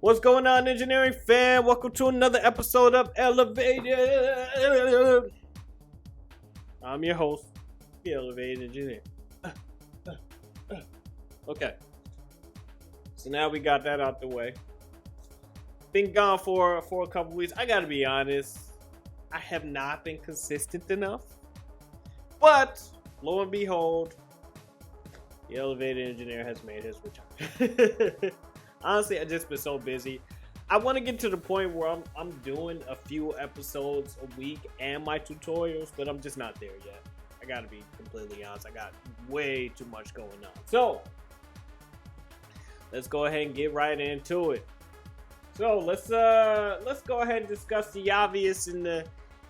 What's going on, engineering fan? Welcome to another episode of Elevated. I'm your host, the Elevated Engineer. Okay, so now we got that out the way. Been gone for a couple weeks. I gotta be honest, I have not been consistent enough. But lo and behold, the Elevated Engineer has made his return. Honestly, I just been so busy. I want to get to the point where I'm doing a few episodes a week and my tutorials, but I'm just not there yet. I gotta be completely honest. I got way too much going on. So let's go ahead and get right into it. So let's go ahead and discuss the obvious in the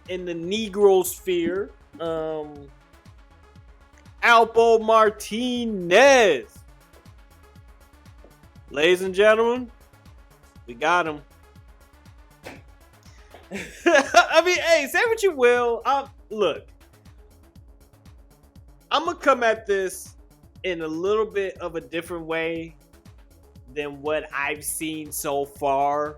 Negro sphere. Alpo Martinez. Ladies and gentlemen, we got him. I mean, hey, say what you will. Look, I'm going to come at this in a little bit of a different way than what I've seen so far.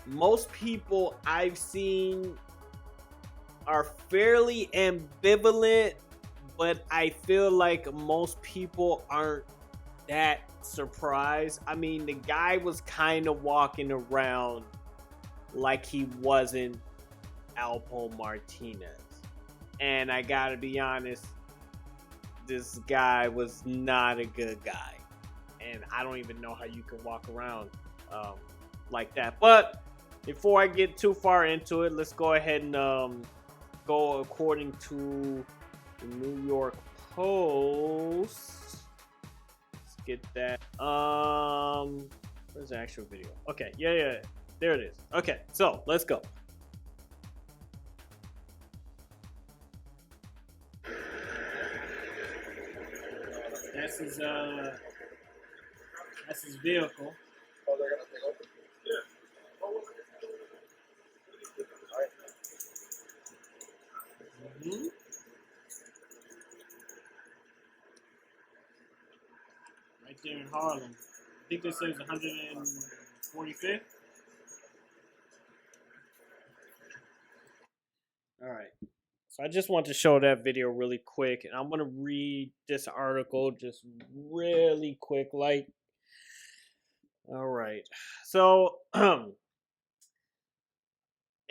Most people I've seen are fairly ambivalent, but I feel like most people aren't that surprised. I mean, the guy was kind of walking around like he wasn't Alpo Martinez. And I gotta be honest, this guy was not a good guy. And I don't even know how you can walk around like that. But before I get too far into it, let's go ahead and go according to the New York Post. Get that. Where's the actual video? Okay, yeah, there it is. Okay, so let's go. That's his vehicle. Oh, they're gonna take over? Yeah. Mm-hmm. Right there in Harlem. I think this says 145th. Alright. So I just want to show that video really quick. And I'm going to read this article just really quick. Alright. So,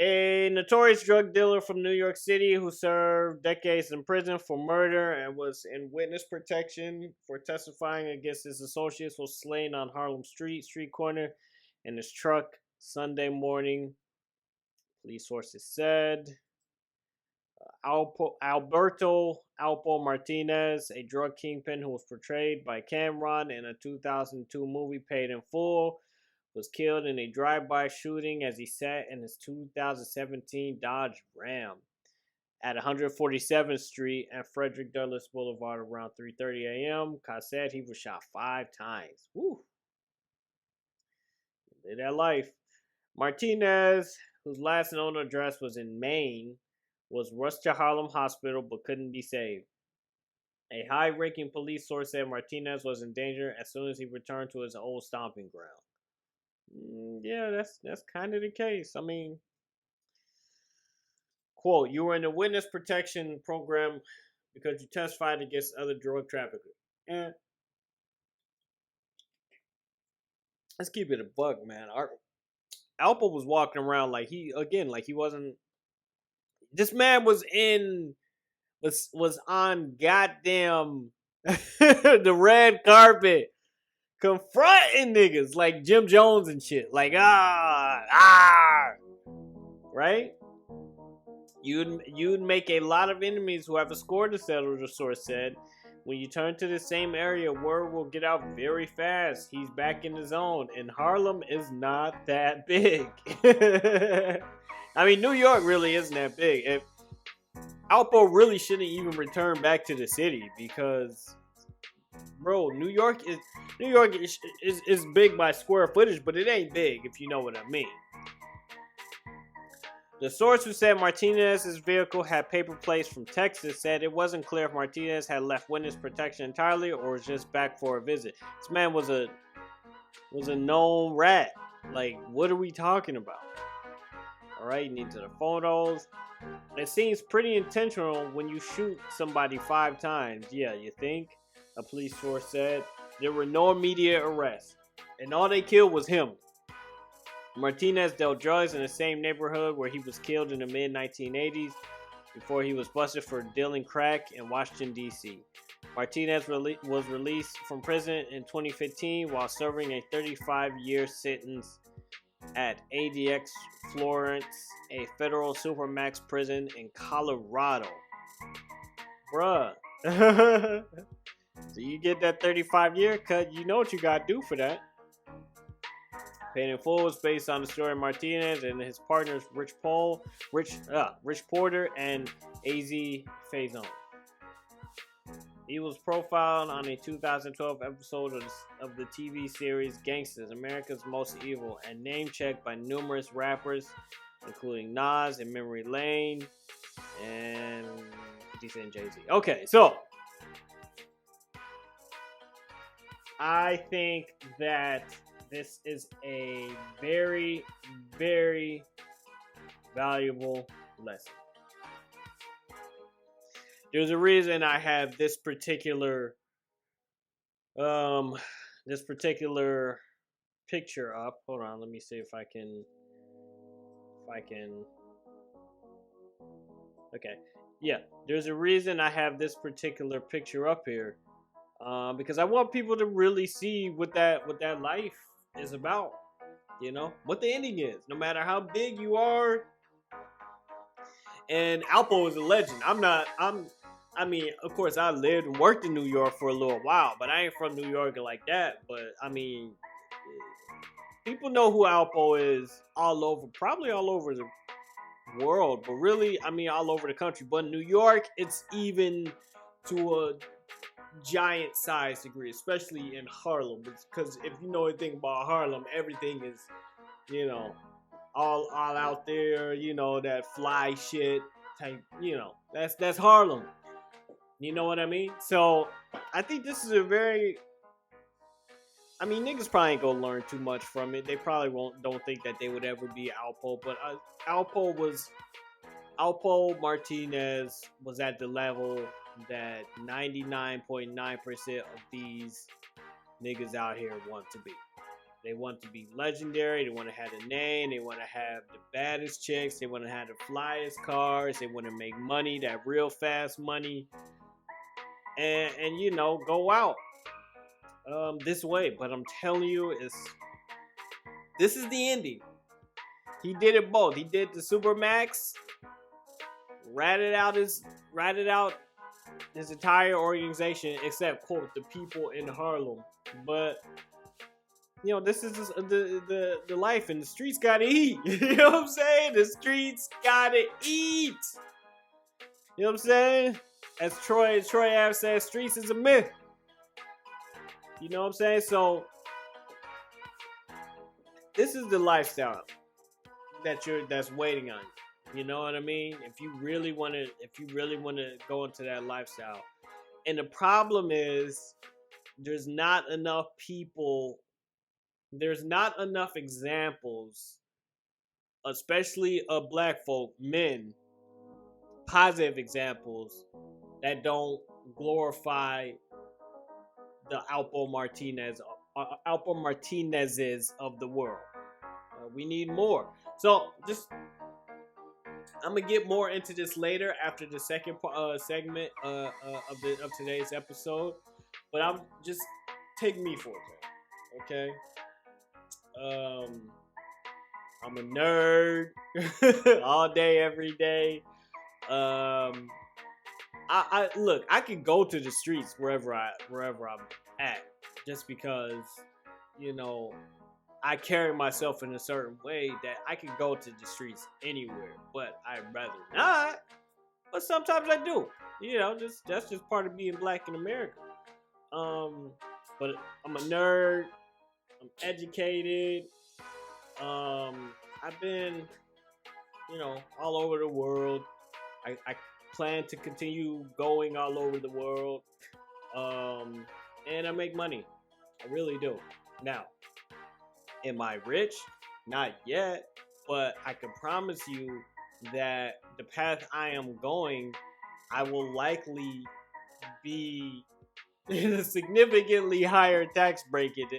a notorious drug dealer from New York City who served decades in prison for murder and was in witness protection for testifying against his associates was slain on Harlem street corner in his truck Sunday morning, police sources said. Alberto Alpo Martinez, a drug kingpin who was portrayed by Cameron in a 2002 movie Paid in Full, was killed in a drive-by shooting as he sat in his 2017 Dodge Ram at 147th Street and Frederick Douglass Boulevard around 3:30 a.m. Cops said he was shot 5 times. Woo! Live that life. Martinez, whose last known address was in Maine, was rushed to Harlem Hospital but couldn't be saved. A high-ranking police source said Martinez was in danger as soon as he returned to his old stomping ground. Yeah, that's kind of the case. I mean, quote, you were in the witness protection program because you testified against other drug traffickers. And let's keep it a buck, man. Alpo was walking around like he wasn't. This man was on goddamn the red carpet confronting niggas like Jim Jones and shit. Like, right? You'd make a lot of enemies who have a score to settle, the source said. When you turn to the same area, word will get out very fast. He's back in the zone. And Harlem is not that big. I mean, New York really isn't that big. Alpo really shouldn't even return back to the city because, bro, New York is big by square footage, but it ain't big if you know what I mean. The source who said Martinez's vehicle had paper plates from Texas said it wasn't clear if Martinez had left witness protection entirely or was just back for a visit. This man was a was a known rat. Like, what are we talking about? All right, you need to the photos. It seems pretty intentional when you shoot somebody 5 times. Yeah, you think? A police source said. There were no immediate arrests, and all they killed was him. Martinez dealt drugs in the same neighborhood where he was killed in the mid-1980s before he was busted for dealing crack in Washington, D.C. Martinez was released from prison in 2015 while serving a 35-year sentence at ADX Florence, a federal supermax prison in Colorado. Bruh. So you get that 35-year cut, you know what you gotta do for that. Paid in Full was based on the story of Martinez and his partners Rich Porter and AZ Faison. He was profiled on a 2012 episode of the TV series Gangsters, America's Most Evil, and name-checked by numerous rappers, including Nas and Memory Lane, and 50 Cent and Jay-Z. Okay, so I think that this is a very, very valuable lesson. There's a reason I have this particular picture up. Hold on, let me see if I can Okay. Yeah, there's a reason I have this particular picture up here. Because I want people to really see what that life is about. You know, what the ending is. No matter how big you are. And Alpo is a legend. I mean, of course, I lived and worked in New York for a little while, but I ain't from New York like that. But I mean, people know who Alpo is probably all over the world, but really, I mean, all over the country. But in New York, it's even to a giant size degree, especially in Harlem. Because if you know anything about Harlem, everything is, you know, all out there. You know, that fly shit type. You know, that's Harlem. You know what I mean? So I think this is a very. I mean, niggas probably ain't gonna learn too much from it. They probably don't think that they would ever be Alpo, but Alpo Martinez was at the level that 99.9% of these niggas out here want to be. They want to be legendary. They want to have a name. They want to have the baddest chicks. They want to have the flyest cars. They want to make money, that real fast money, and you know, go out this way. But I'm telling you, this is the ending. He did it both. He did the Supermax, ratted out his entire organization, except quote the people in Harlem. But you know, this is just the life, and the streets gotta eat. You know what I'm saying? The streets gotta eat. You know what I'm saying? As Troy Ave says, streets is a myth. You know what I'm saying? So this is the lifestyle that's waiting on you. You know what I mean? If you really want to go into that lifestyle. And the problem is there's not enough examples, especially of black folk, men, positive examples that don't glorify the Alpo Martinez's of the world. We need more. So I'm gonna get more into this later after the second segment of today's episode. But I'm just take me for it, okay? I'm a nerd all day, every day. I look, I can go to the streets wherever I'm at, just because, you know, I carry myself in a certain way that I can go to the streets anywhere, but I'd rather not. But sometimes I do. You know, that's just part of being black in America. But I'm a nerd. I'm educated. I've been, you know, all over the world. I plan to continue going all over the world. And I make money. I really do. Now, Am I rich? Not yet, but I can promise you that the path I am going, I will likely be in a significantly higher tax bracket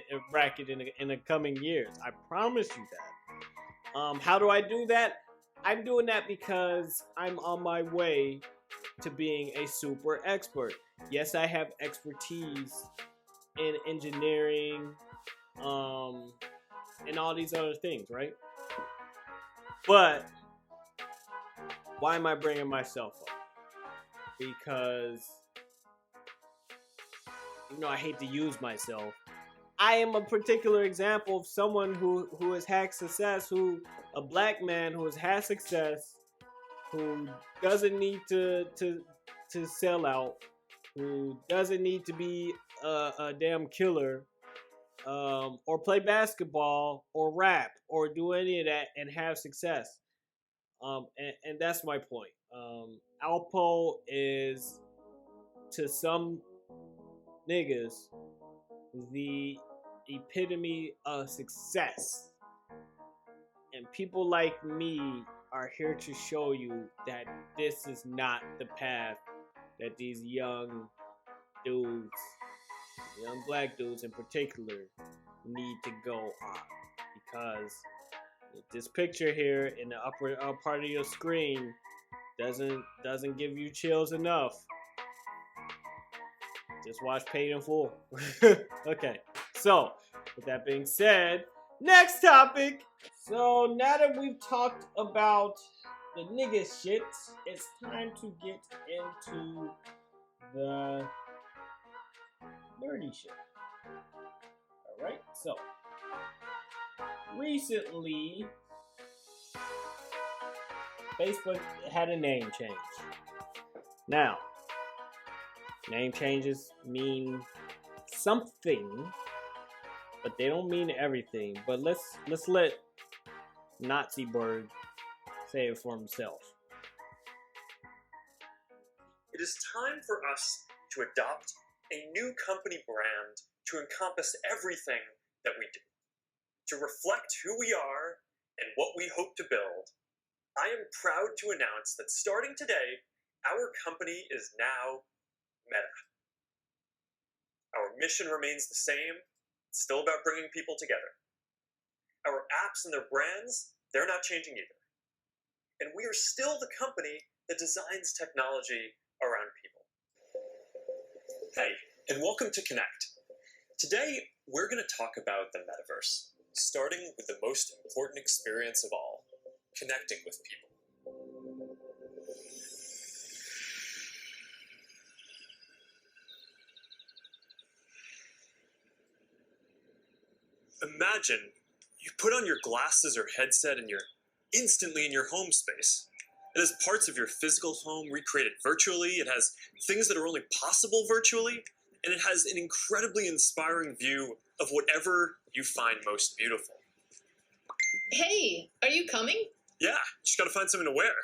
in the coming years. I promise you that. How do I do that? I'm doing that because I'm on my way to being a super expert. Yes, I have expertise in engineering, and all these other things, right? But why am I bringing myself up? Because I hate to use myself. I am a particular example of someone who has had success, a black man who has had success, who doesn't need to sell out, who doesn't need to be a damn killer, or play basketball or rap or do any of that and have success. And that's my point. Alpo is, to some niggas, the epitome of success. And people like me are here to show you that this is not the path that these young dudes, young black dudes in particular, need to go on. Because this picture here in the upper part of your screen doesn't give you chills enough. Just watch Paid in Full. Okay, so with that being said, next topic. So now that we've talked about the nigga shit, it's time to get into the nerdy shit. Alright, so recently Facebook had a name change. Now, name changes mean something, but they don't mean everything. But let's let Nazi Bird say it for himself. It is time for us to adopt a new company brand to encompass everything that we do. To reflect who we are and what we hope to build, I am proud to announce that starting today, our company is now Meta. Our mission remains the same. It's still about bringing people together. Our apps and their brands, they're not changing either. And we are still the company that designs technology around people. Hey, and welcome to Connect. Today, we're going to talk about the Metaverse, starting with the most important experience of all, connecting with people. Imagine you put on your glasses or headset and you're instantly in your home space. It has parts of your physical home recreated virtually, it has things that are only possible virtually, and it has an incredibly inspiring view of whatever you find most beautiful. Hey, are you coming? Yeah, just gotta find something to wear.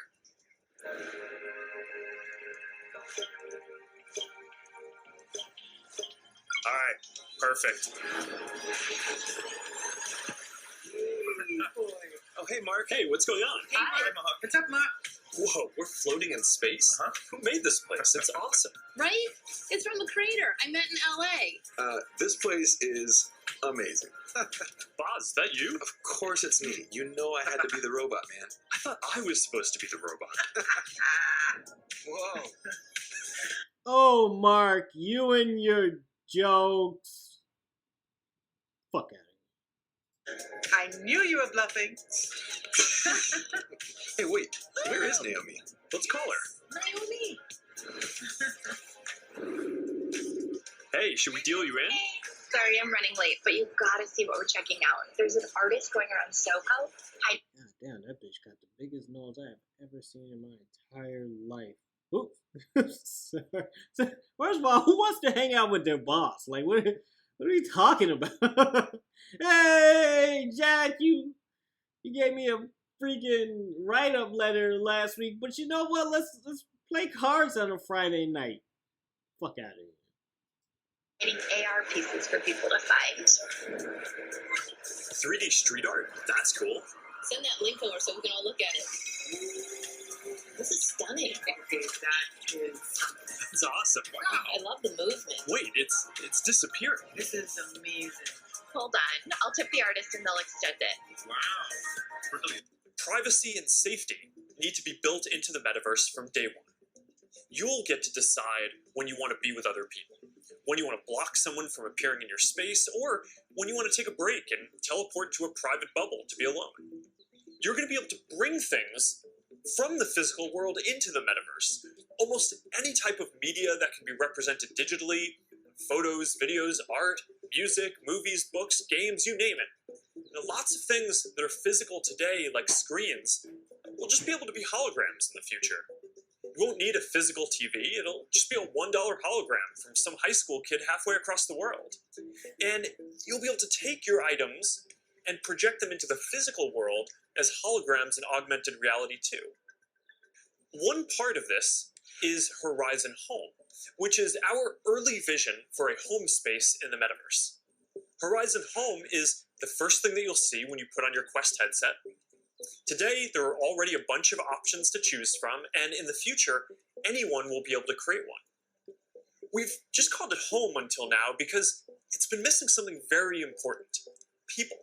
Alright, perfect. Oh, hey, Mark. Hey, what's going on? Hey, Mark. What's up, Mark? Whoa, we're floating in space? Uh-huh. Who made this place? It's awesome. Right? It's from the creator I met in LA. This place is amazing. Boz, is that you? Of course it's me. You know I had to be the robot, man. I thought I was supposed to be the robot. Whoa. Oh, Mark, you and your jokes. Fuck out of here. I knew you were bluffing. Hey, wait. Where is Naomi? Let's call her. Naomi. Hey, should we deal you in? Sorry, I'm running late, but you've got to see what we're checking out. There's an artist going around Soho. God damn, that bitch got the biggest nose I've ever seen in my entire life. Ooh. First of all, who wants to hang out with their boss? Like, what are you talking about? Hey, Jack, you gave me a freaking write-up letter last week, but you know what? Let's play cards on a Friday night. Fuck out of here. Getting AR pieces for people to find. 3D street art? That's cool. Send that link over so we can all look at it. This is stunning. Okay, that is something. That's awesome. Wow. I love the movement. Wait, it's disappearing. This is amazing. Hold on. I'll tip the artist and they'll extend it. Wow. Brilliant. Privacy and safety need to be built into the metaverse from day one. You'll get to decide when you want to be with other people, when you want to block someone from appearing in your space, or when you want to take a break and teleport to a private bubble to be alone. You're going to be able to bring things from the physical world into the metaverse. Almost any type of media that can be represented digitally, photos, videos, art, music, movies, books, games, you name it. Lots of things that are physical today, like screens, will just be able to be holograms in the future. You won't need a physical TV, it'll just be a $1 hologram from some high school kid halfway across the world. And you'll be able to take your items and project them into the physical world as holograms in augmented reality too. One part of this is Horizon Home, which is our early vision for a home space in the metaverse. Horizon Home is the first thing that you'll see when you put on your Quest headset. Today, there are already a bunch of options to choose from, and in the future, anyone will be able to create one. We've just called it home until now because it's been missing something very important: people.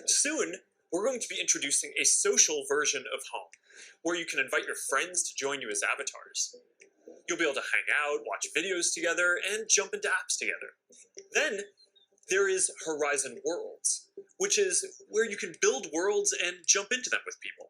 Soon, we're going to be introducing a social version of home, where you can invite your friends to join you as avatars. You'll be able to hang out, watch videos together, and jump into apps together. Then, there is Horizon Worlds, which is where you can build worlds and jump into them with people.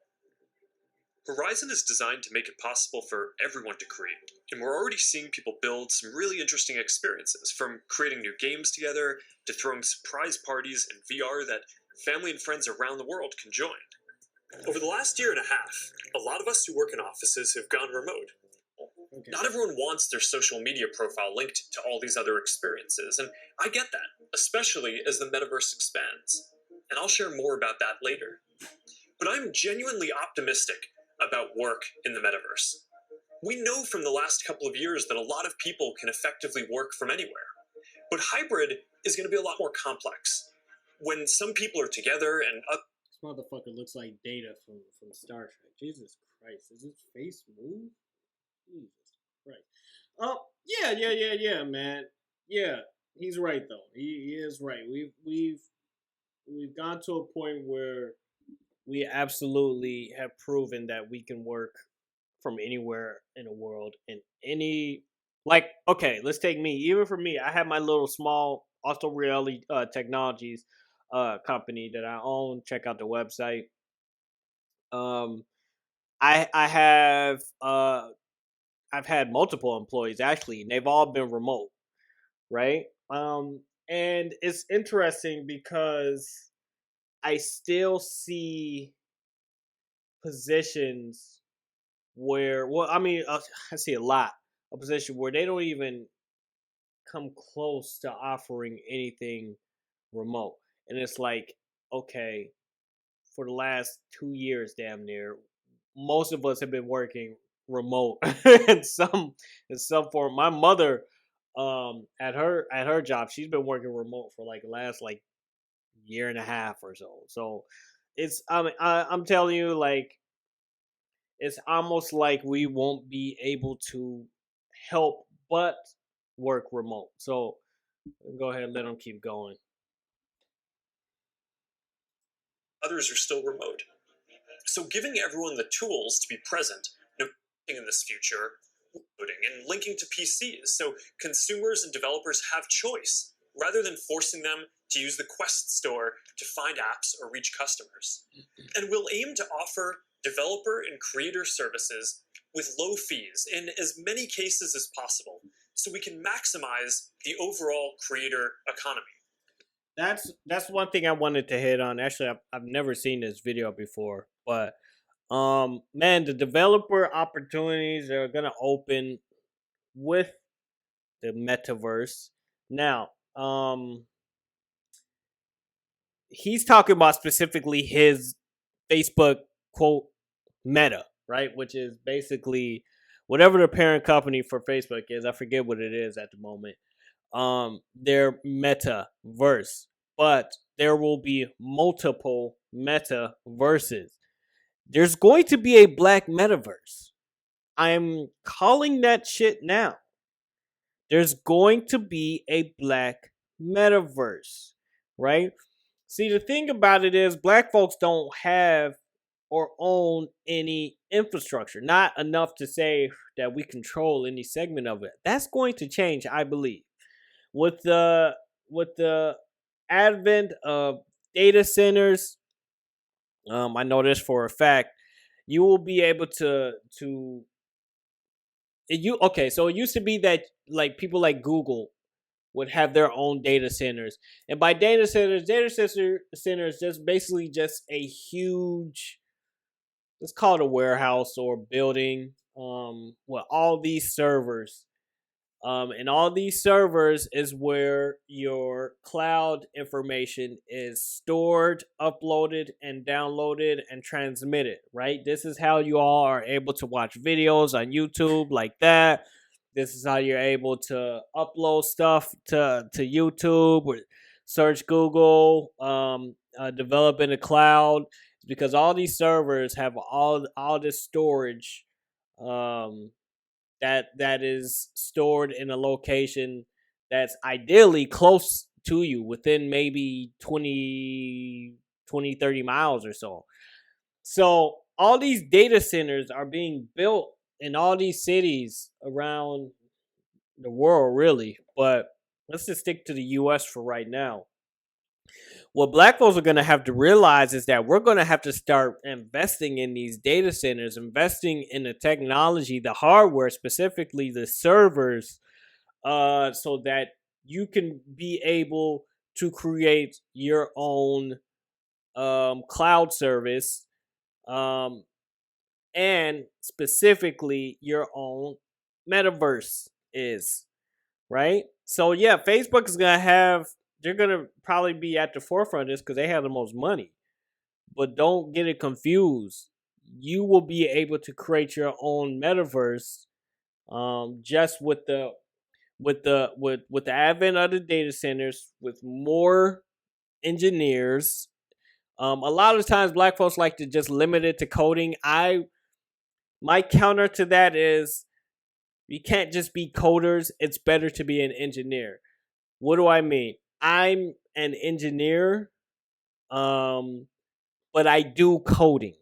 Horizon is designed to make it possible for everyone to create, and we're already seeing people build some really interesting experiences, from creating new games together to throwing surprise parties in VR that family and friends around the world can join. Over the last year and a half, a lot of us who work in offices have gone remote. Okay. Not everyone wants their social media profile linked to all these other experiences, and I get that, especially as the metaverse expands. And I'll share more about that later. But I'm genuinely optimistic about work in the metaverse. We know from the last couple of years that a lot of people can effectively work from anywhere. But hybrid is going to be a lot more complex. When some people are together and This motherfucker looks like Data from Star Trek. Jesus Christ, does his face move? Jesus Christ. Oh, yeah, man. Yeah, he's right though. He is right. We've gone to a point where we absolutely have proven that we can work from anywhere in the world, and any, like, okay, let's take me. Even for me, I have my little small Auto Reality Technologies company that I own. Check out the website. I have I've had multiple employees actually, and they've all been remote, right? And it's interesting because I still see positions where, well, I mean, I see a lot of positions where they don't even come close to offering anything remote. And it's like, okay, for the last 2 years, damn near, most of us have been working remote in some form. My mother, at her job, she's been working remote for like the last like year and a half or so. So it's, I'm telling you, like, it's almost like we won't be able to help but work remote. So go ahead and let them keep going. others are still remote. So giving everyone the tools to be present in this future, and linking to PCs, so consumers and developers have choice, rather than forcing them to use the Quest store to find apps or reach customers. And we'll aim to offer developer and creator services with low fees in as many cases as possible, so we can maximize the overall creator economy. That's one thing I wanted to hit on. Actually, I've never seen this video before, but man, the developer opportunities are gonna open with the metaverse. Now, he's talking about specifically his Facebook quote Meta, right? Which is basically whatever the parent company for Facebook is. I forget what it is at the moment. Their metaverse. But there will be multiple metaverses. There's going to be a black metaverse. I'm calling that shit now. There's going to be a black metaverse, right? See, the thing about it is, black folks don't have or own any infrastructure, not enough to say that we control any segment of it. That's going to change, I believe, with the advent of data centers. I know this for a fact. You will be able to so it used to be that like people like Google would have their own data centers. And by data centers just basically just a huge, let's call it a warehouse or building, with all these servers. And all these servers is where your cloud information is stored, uploaded, and downloaded and transmitted, right? This is how you all are able to watch videos on YouTube like that. This is how you're able to upload stuff to YouTube or search Google, develop in the cloud. It's because all these servers have all this storage, that is stored in a location that's ideally close to you, within maybe 20, 30 miles or so. So all these data centers are being built in all these cities around the world, really. But let's just stick to the US for right now. What black folks are going to have to realize is that we're going to have to start investing in these data centers, investing in the technology, the hardware, specifically the servers, so that you can be able to create your own cloud service, and specifically your own metaverse is, right? So yeah, Facebook is going to have, they're going to probably be at the forefront of this because they have the most money. But don't get it confused. You will be able to create your own metaverse, just with the advent of the data centers, with more engineers. A lot of times black folks like to just limit it to coding. My counter to that is, you can't just be coders. It's better to be an engineer. What do I mean? I'm an engineer, but I do coding.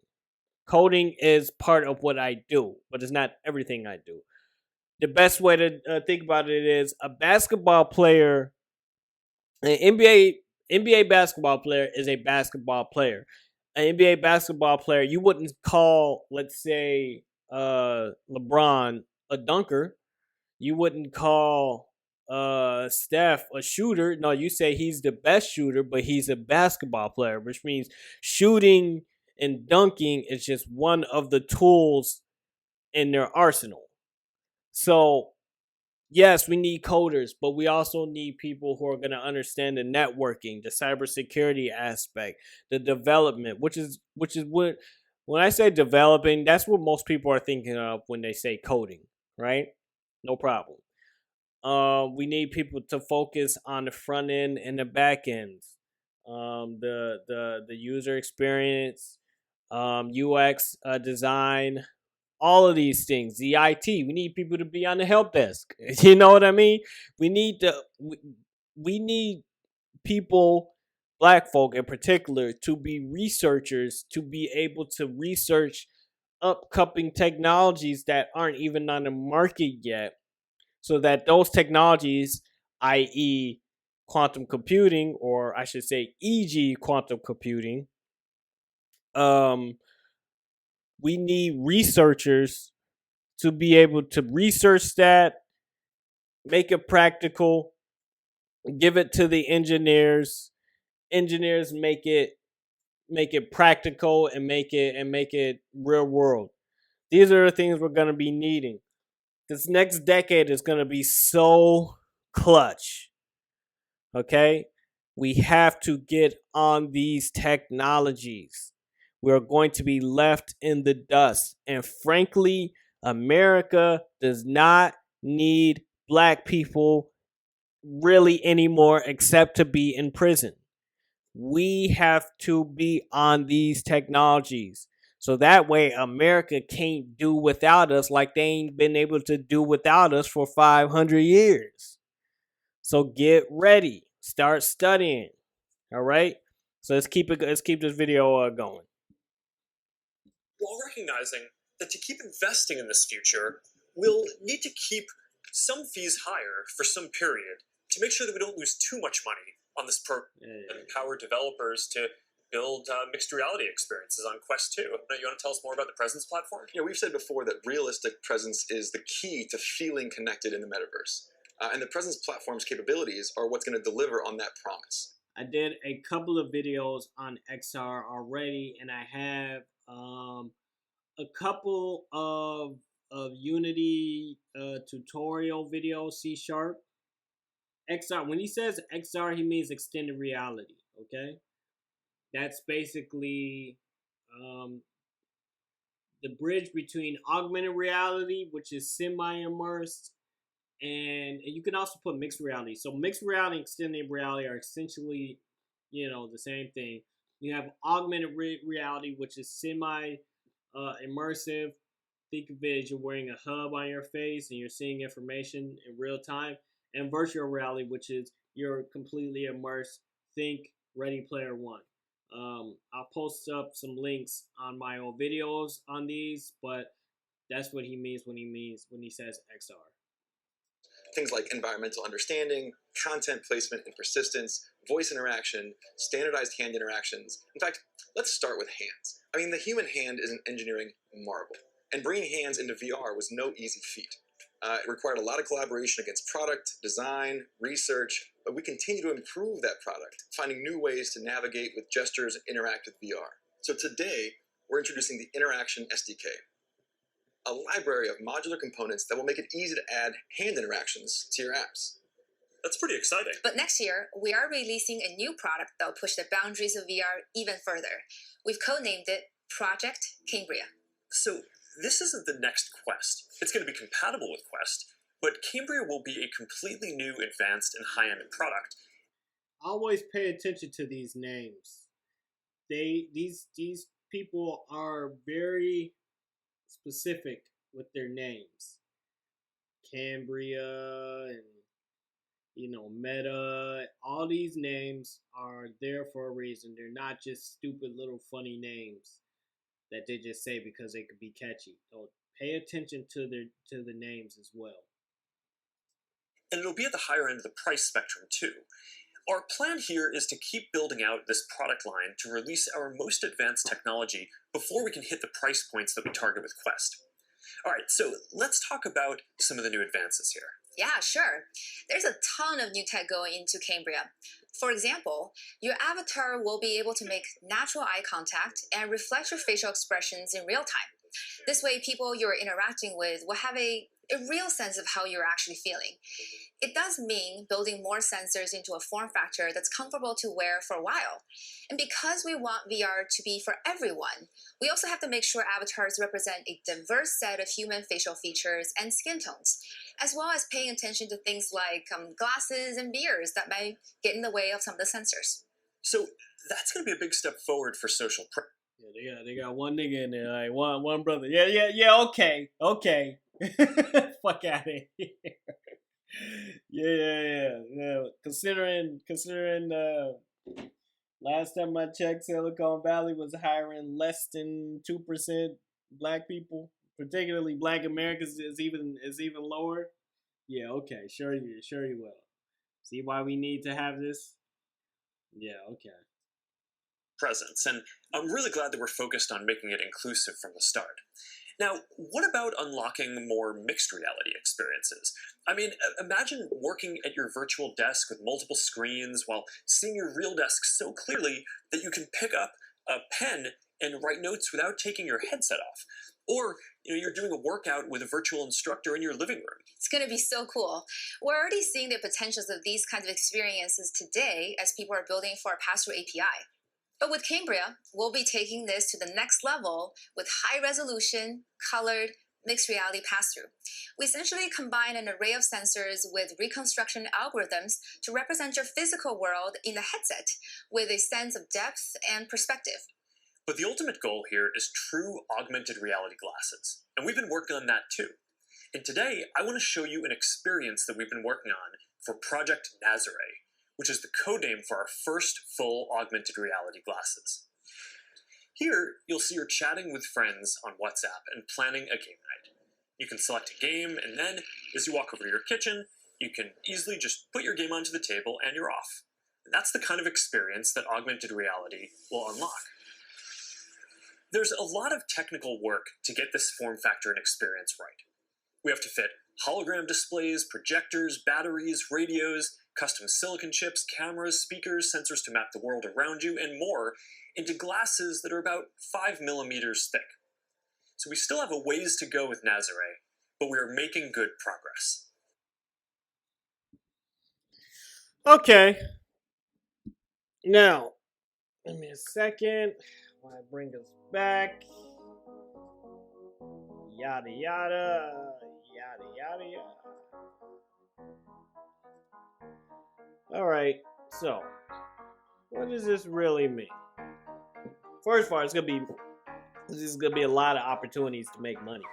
Coding is part of what I do, but it's not everything I do. The best way to think about it is, a basketball player, an NBA basketball player is a basketball player. An NBA basketball player, you wouldn't call, let's say, LeBron a dunker. You wouldn't call Steph a shooter. No, you say he's the best shooter, but he's a basketball player, which means shooting and dunking is just one of the tools in their arsenal. So yes, we need coders, but we also need people who are going to understand the networking, the cybersecurity aspect, the development, which is what, when I say developing, that's what most people are thinking of when they say coding, right? No problem. We need people to focus on the front end and the back ends, the user experience, UX design, all of these things. The IT. We need people to be on the help desk. You know what I mean? We need people, black folk in particular, to be researchers, to be able to research upcoming technologies that aren't even on the market yet, so that those technologies, i.e. quantum computing, or I should say e.g. quantum computing, we need researchers to be able to research that, make it practical, give it to the engineers. Engineers make it practical and make it real world. These are the things we're going to be needing. This next decade is going to be so clutch. Okay? We have to get on these technologies. We're going to be left in the dust. And frankly, America does not need black people really anymore, except to be in prison. We have to be on these technologies. So that way America can't do without us like they ain't been able to do without us for 500 years. So get ready. Start studying. All right? So let's keep this video going. While recognizing that to keep investing in this future, we'll need to keep some fees higher for some period to make sure that we don't lose too much money on this program and empower developers to build mixed reality experiences on Quest 2. You want to tell us more about the Presence platform? Yeah, we've said before that realistic presence is the key to feeling connected in the metaverse. And the Presence platform's capabilities are what's going to deliver on that promise. I did a couple of videos on XR already, and I have a couple of Unity tutorial videos, C#. XR, when he says XR, he means extended reality, okay? That's basically the bridge between augmented reality, which is semi-immersed, and you can also put mixed reality. So mixed reality and extended reality are essentially, the same thing. You have augmented reality, which is semi-immersive. Think of it as you're wearing a hub on your face and you're seeing information in real time. And virtual reality, which is you're completely immersed. Think Ready Player One. I'll post up some links on my own videos on these, but that's what he means when he says XR. Things like environmental understanding, content placement and persistence, voice interaction, standardized hand interactions. In fact, let's start with hands. I mean, the human hand is an engineering marvel, and bringing hands into VR was no easy feat. It required a lot of collaboration against product, design, research, but we continue to improve that product, finding new ways to navigate with gestures and interact with VR. So today, we're introducing the Interaction SDK, a library of modular components that will make it easy to add hand interactions to your apps. That's pretty exciting. But next year, we are releasing a new product that will push the boundaries of VR even further. We've codenamed it Project Cambria. So this isn't the next Quest. It's going to be compatible with Quest, but Cambria will be a completely new, advanced, and high-end product. Always pay attention to these names. These people are very specific with their names. Cambria and Meta, all these names are there for a reason. They're not just stupid little funny names that they just say because they could be catchy. So pay attention to the names as well. And it'll be at the higher end of the price spectrum too. Our plan here is to keep building out this product line to release our most advanced technology before we can hit the price points that we target with Quest. All right, so let's talk about some of the new advances here. Yeah, sure. There's a ton of new tech going into Cambria. For example, your avatar will be able to make natural eye contact and reflect your facial expressions in real time. This way, people you're interacting with will have a real sense of how you're actually feeling. It does mean building more sensors into a form factor that's comfortable to wear for a while. And because we want VR to be for everyone, we also have to make sure avatars represent a diverse set of human facial features and skin tones, as well as paying attention to things like glasses and beards that might get in the way of some of the sensors. So that's going to be a big step forward for social Yeah, they got one nigga in there, like one brother. Yeah, okay. Fuck out of here. Yeah. Considering last time I checked, Silicon Valley was hiring less than 2% black people, particularly black Americans is even lower. Yeah, okay, sure you will. See why we need to have this? Yeah, okay. presence, and I'm really glad that we're focused on making it inclusive from the start. Now, what about unlocking more mixed reality experiences? I mean, imagine working at your virtual desk with multiple screens while seeing your real desk so clearly that you can pick up a pen and write notes without taking your headset off. Or, you're doing a workout with a virtual instructor in your living room. It's going to be so cool. We're already seeing the potentials of these kinds of experiences today as people are building for our pass-through API. But with Cambria, we'll be taking this to the next level with high-resolution, colored, mixed reality pass-through. We essentially combine an array of sensors with reconstruction algorithms to represent your physical world in the headset with a sense of depth and perspective. But the ultimate goal here is true augmented reality glasses, and we've been working on that too. And today, I want to show you an experience that we've been working on for Project Nazare, which is the codename for our first full augmented reality glasses. Here, you'll see you're chatting with friends on WhatsApp and planning a game night. You can select a game, and then, as you walk over to your kitchen, you can easily just put your game onto the table and you're off. And that's the kind of experience that augmented reality will unlock. There's a lot of technical work to get this form factor and experience right. We have to fit hologram displays, projectors, batteries, radios, custom silicon chips, cameras, speakers, sensors to map the world around you, and more into glasses that are about 5 millimeters thick. So we still have a ways to go with Nazare, but we are making good progress. Okay. Now, give me a second while I bring us back. Yada yada. Yada yada yada. Alright, so what does this really mean? First of all, this is gonna be a lot of opportunities to make money.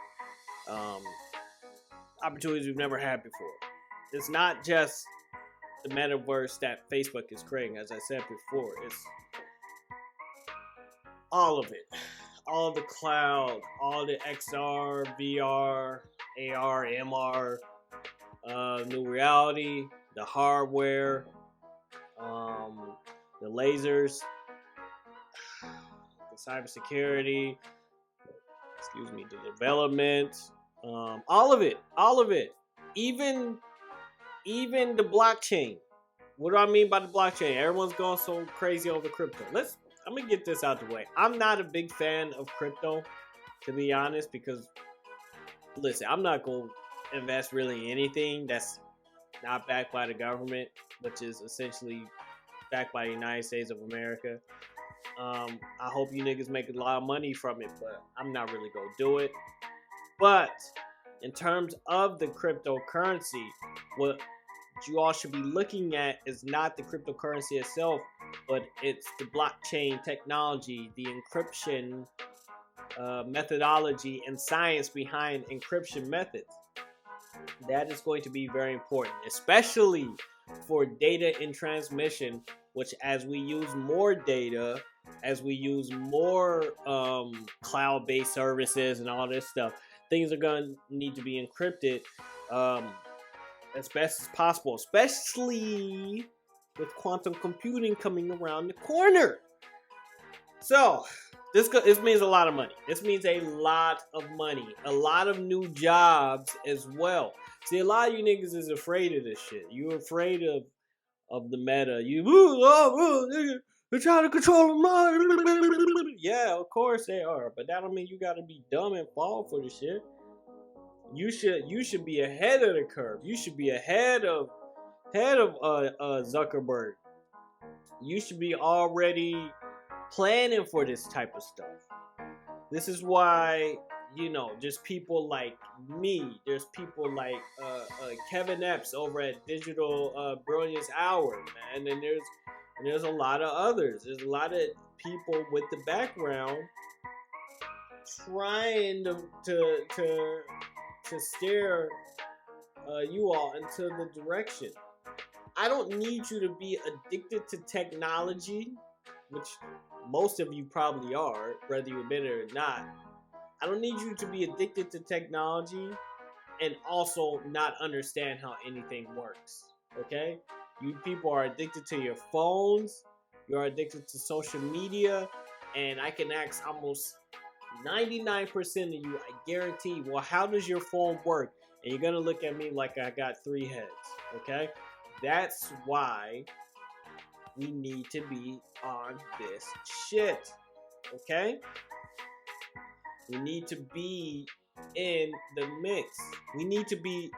Opportunities we've never had before. It's not just the metaverse that Facebook is creating, as I said before. It's all of it. All the cloud, all the XR, VR, AR, MR, new reality, the hardware, the lasers, the cybersecurity, the development, all of it, even the blockchain. What do I mean by the blockchain? Everyone's going so crazy over crypto. I'm gonna get this out the way. I'm not a big fan of crypto, to be honest, because listen, I'm not gonna invest really in anything that's not backed by the government, which is essentially backed by the United States of America. I hope you niggas make a lot of money from it, but I'm not really gonna do it. But in terms of the cryptocurrency, what you all should be looking at is not the cryptocurrency itself, but it's the blockchain technology, the encryption methodology, and science behind encryption methods. That is going to be very important, especially for data in transmission, which as we use more data, as we use more cloud-based services and all this stuff, things are going to need to be encrypted as best as possible, especially with quantum computing coming around the corner. So, this means a lot of money. This means a lot of money. A lot of new jobs as well. See, a lot of you niggas is afraid of this shit. You're afraid of the meta. They're trying to control the mind. Yeah, of course they are. But that don't mean you gotta be dumb and fall for the shit. You should be ahead of the curve. You should be ahead of Zuckerberg. You should be already planning for this type of stuff. This is why, there's people like me. There's people like Kevin Epps over at Digital Brilliance Hour, man. And there's a lot of others. There's a lot of people with the background trying to steer you all into the direction. I don't need you to be addicted to technology, which most of you probably are, whether you admit it or not. I don't need you to be addicted to technology and also not understand how anything works, okay? You people are addicted to your phones, you're addicted to social media, and I can ask almost 99% of you, I guarantee, well, how does your phone work? And you're going to look at me like I got 3 heads, okay? That's why we need to be on this shit, okay? We need to be in the mix. We need to be,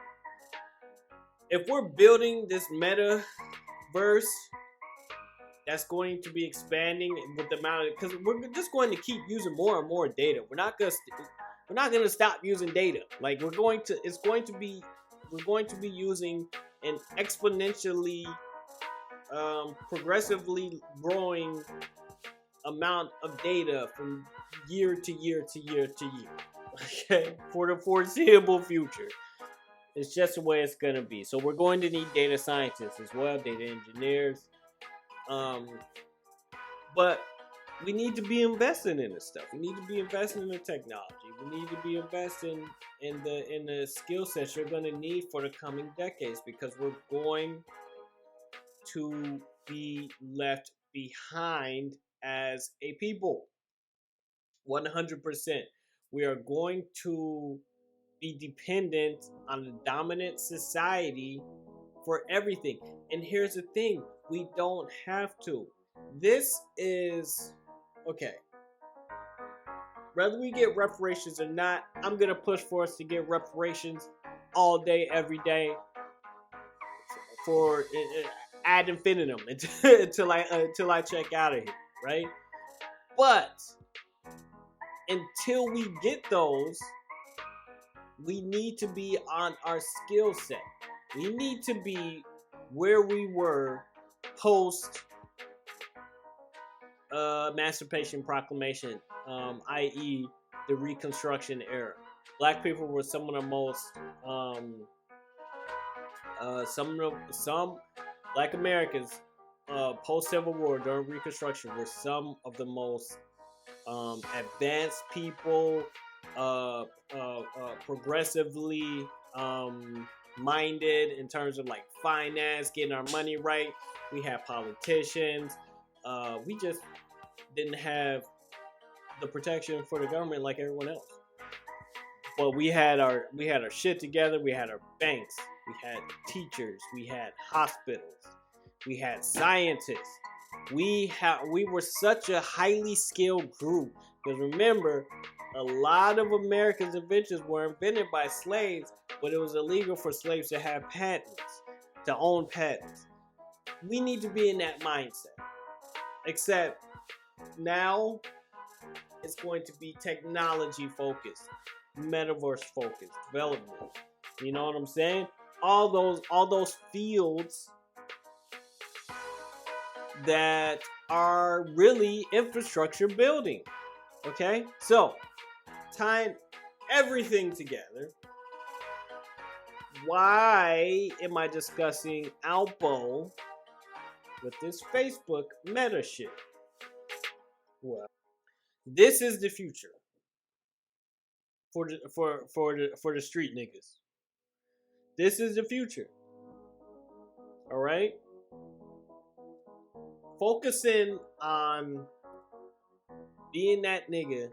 if we're building this metaverse that's going to be expanding with the amount of, because we're just going to keep using more and more data. We're not we're not going to stop using data. Like we're going to be using an exponentially progressively growing amount of data from year to year to year to year. Okay, for the foreseeable future. It's just the way it's gonna be. So we're going to need data scientists as well, data engineers. But we need to be investing in this stuff. We need to be investing in the technology. We need to be investing in the skill sets you're going to need for the coming decades, because we're going to be left behind as a people. 100%. We are going to be dependent on the dominant society for everything. And here's the thing, we don't have to. This is okay. Whether we get reparations or not, I'm gonna push for us to get reparations all day, every day, for ad infinitum until I check out of here, right? But until we get those, we need to be on our skill set. We need to be where we were post Emancipation Proclamation, i.e. the Reconstruction era. Black people were some of the most, some Black Americans post Civil War during Reconstruction were some of the most advanced people, progressively minded in terms of like finance, getting our money right. We had politicians. We just didn't have the protection for the government like everyone else. But we had our shit together. We had our banks. We had teachers. We had hospitals. We had scientists. We were such a highly skilled group. Because remember, a lot of America's inventions were invented by slaves, but it was illegal for slaves to have patents, to own patents. We need to be in that mindset. Except now it's going to be technology focused, Metaverse focused, development. You know what I'm saying? All those fields that are really infrastructure building. Okay? So, tying everything together, why am I discussing Alpo with this Facebook meta shit? Well, this is the future for the street niggas. This is the future. All right? Focusing on being that nigga,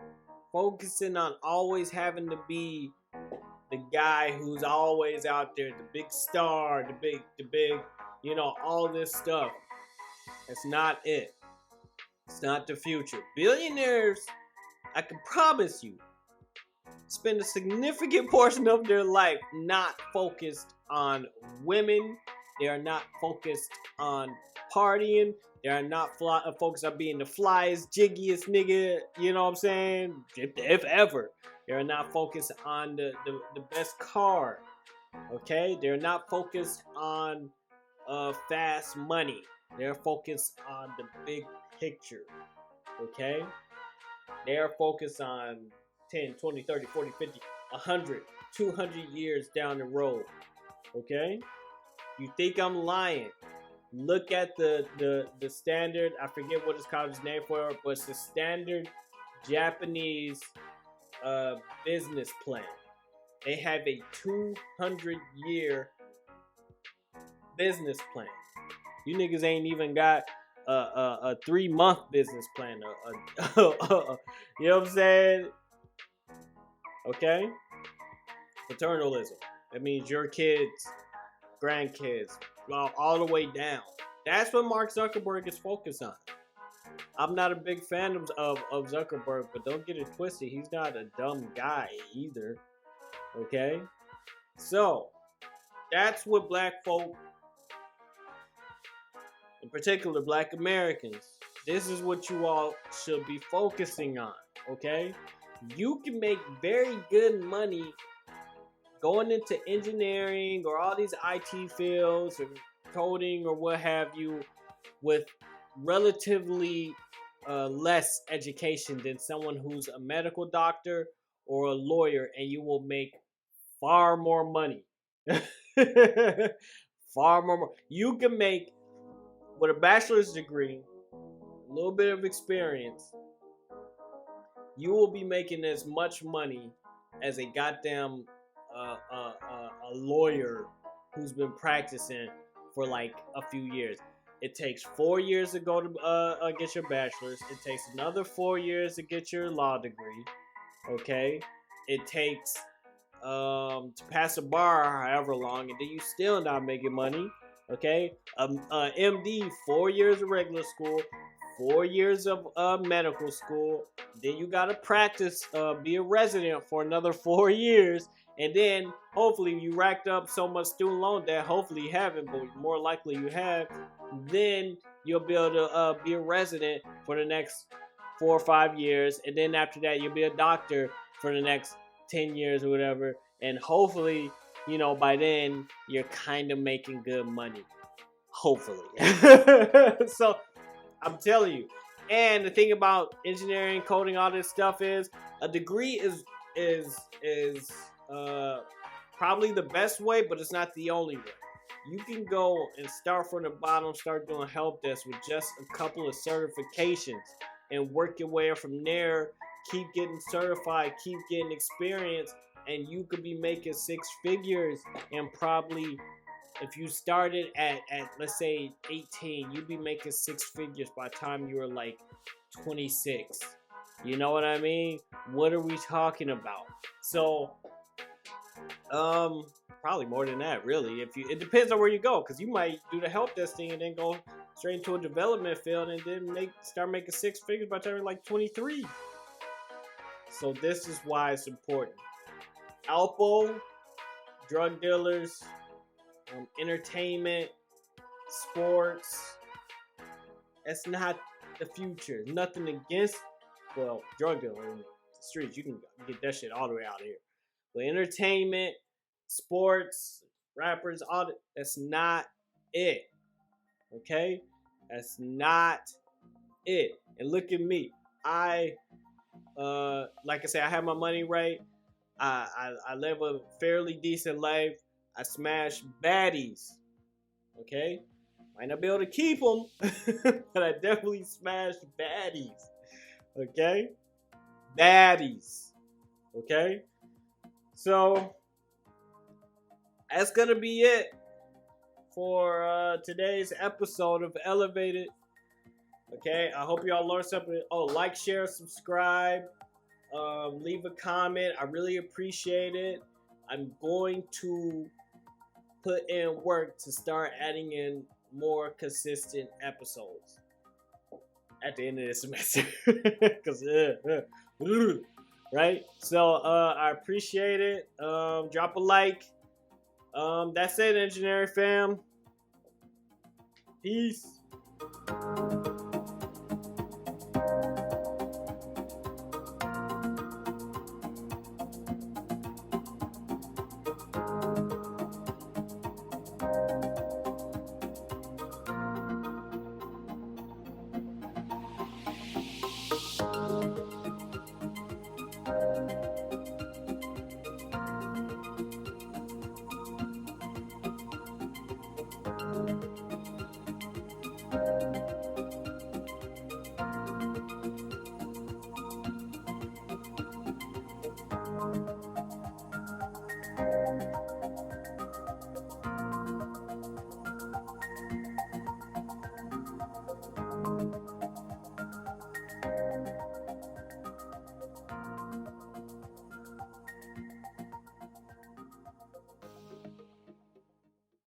focusing on always having to be the guy who's always out there, the big star, the big, you know, all this stuff. That's not it. It's not the future. Billionaires, I can promise you, spend a significant portion of their life not focused on women. They are not focused on partying. They are not focused on being the flyest, jiggiest nigga, you know what I'm saying? If ever. They are not focused on the best car, okay? They're not focused on fast money. They're focused on the big picture, okay? They are focused on 10, 20, 30, 40, 50, 100, 200 years down the road, okay? You think I'm lying? Look at the standard, I forget what it's called, its name for it, but it's the standard Japanese business plan. They have a 200-year business plan. You niggas ain't even got a 3-month business plan. You know what I'm saying? Okay? Paternalism. That means your kids, grandkids, all the way down. That's what Mark Zuckerberg is focused on. I'm not a big fan of Zuckerberg, but don't get it twisted. He's not a dumb guy either. Okay? So, that's what black folk, in particular black Americans, this is what you all should be focusing on. Okay? you can make very good money going into engineering or all these IT fields or coding or what have you with relatively less education than someone who's a medical doctor or a lawyer, and you will make far more money. Far more. You can make, with a bachelor's degree, a little bit of experience, you will be making as much money as a goddamn a lawyer who's been practicing for like a few years. It takes 4 years to go to get your bachelor's. It takes another 4 years to get your law degree. Okay, it takes to pass a bar however long, and then you still not making money. Okay, MD, 4 years of regular school, 4 years of medical school. Then you gotta practice, be a resident for another 4 years, and then hopefully you racked up so much student loan debt. Hopefully you haven't, but more likely you have. Then you'll be able to be a resident for the next 4 or 5 years, and then after that you'll be a doctor for the next 10 years or whatever, and hopefully, you know, by then you're kind of making good money. Hopefully. So I'm telling you. And the thing about engineering, coding, all this stuff is a degree is probably the best way, but it's not the only way. You can go and start from the bottom, start doing help desk with just a couple of certifications and work your way up from there. Keep getting certified, keep getting experience, and you could be making 6 figures. And probably if you started at let's say 18, you'd be making 6 figures by the time you were like 26. You know what I mean? What are we talking about? So probably more than that, really. It depends on where you go, because you might do the help desk thing and then go straight into a development field and then start making 6 figures by the time you're like 23. So this is why it's important. Alpo, drug dealers, entertainment, sports, that's not the future. Nothing against, well, drug dealer in the streets. You can get that shit all the way out of here. But entertainment, sports, rappers, all that, that's not it. Okay? That's not it. And look at me. Like I said, I have my money right. I live a fairly decent life. I smash baddies. Okay? Might not be able to keep them, but I definitely smash baddies. Okay? Baddies. Okay? So, that's gonna be it for today's episode of Elevated. Okay, I hope y'all learned something. Oh, like, share, subscribe, leave a comment. I really appreciate it. I'm going to put in work to start adding in more consistent episodes at the end of this semester. Because, right? So, I appreciate it. Drop a like. That's it, engineering fam. Peace.